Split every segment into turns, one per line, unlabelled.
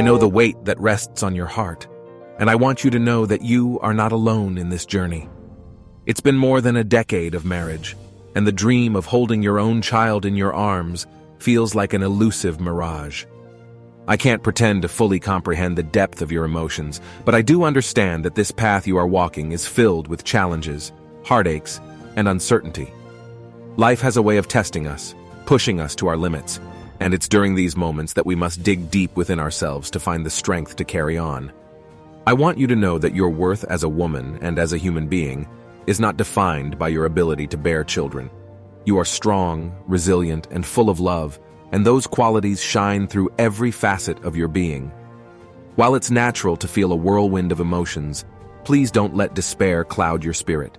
I know the weight that rests on your heart, and I want you to know that you are not alone in this journey. It's been more than a decade of marriage, and the dream of holding your own child in your arms feels like an elusive mirage. I can't pretend to fully comprehend the depth of your emotions, but I do understand that this path you are walking is filled with challenges, heartaches, and uncertainty. Life has a way of testing us, pushing us to our limits, and it's during these moments that we must dig deep within ourselves to find the strength to carry on. I want you to know that your worth as a woman and as a human being is not defined by your ability to bear children. You are strong, resilient, and full of love, and those qualities shine through every facet of your being. While it's natural to feel a whirlwind of emotions, please don't let despair cloud your spirit.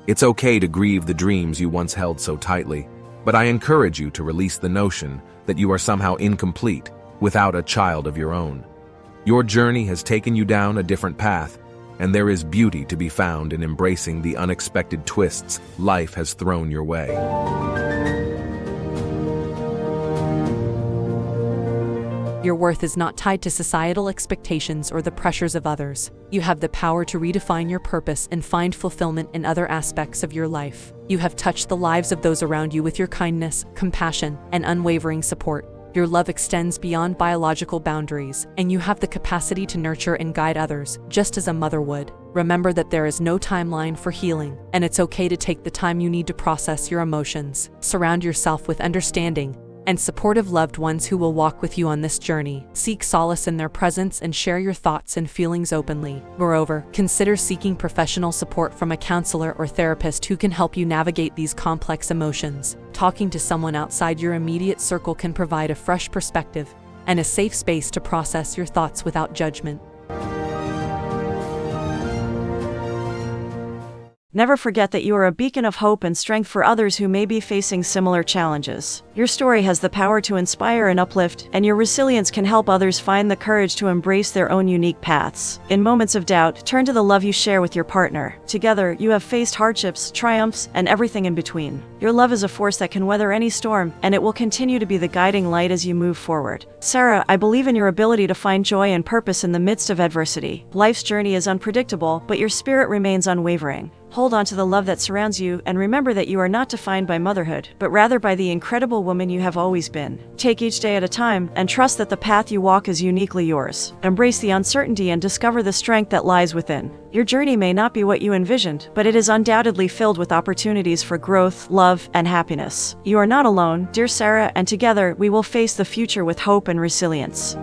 It's okay to grieve the dreams you once held so tightly, but I encourage you to release the notion that you are somehow incomplete without a child of your own. Your journey has taken you down a different path, and there is beauty to be found in embracing the unexpected twists life has thrown your way.
Your worth is not tied to societal expectations or the pressures of others. You have the power to redefine your purpose and find fulfillment in other aspects of your life. You have touched the lives of those around you with your kindness, compassion, and unwavering support. Your love extends beyond biological boundaries, and you have the capacity to nurture and guide others, just as a mother would. Remember that there is no timeline for healing, and it's okay to take the time you need to process your emotions. Surround yourself with understanding and supportive loved ones who will walk with you on this journey. Seek solace in their presence and share your thoughts and feelings openly. Moreover, consider seeking professional support from a counselor or therapist who can help you navigate these complex emotions. Talking to someone outside your immediate circle can provide a fresh perspective and a safe space to process your thoughts without judgment.
Never forget that you are a beacon of hope and strength for others who may be facing similar challenges. Your story has the power to inspire and uplift, and your resilience can help others find the courage to embrace their own unique paths. In moments of doubt, turn to the love you share with your partner. Together, you have faced hardships, triumphs, and everything in between. Your love is a force that can weather any storm, and it will continue to be the guiding light as you move forward. Sarah, I believe in your ability to find joy and purpose in the midst of adversity. Life's journey is unpredictable, but your spirit remains unwavering. Hold on to the love that surrounds you, and remember that you are not defined by motherhood, but rather by the incredible woman you have always been. Take each day at a time, and trust that the path you walk is uniquely yours. Embrace the uncertainty and discover the strength that lies within. Your journey may not be what you envisioned, but it is undoubtedly filled with opportunities for growth, love, and happiness. You are not alone, dear Sarah, and together we will face the future with hope and resilience.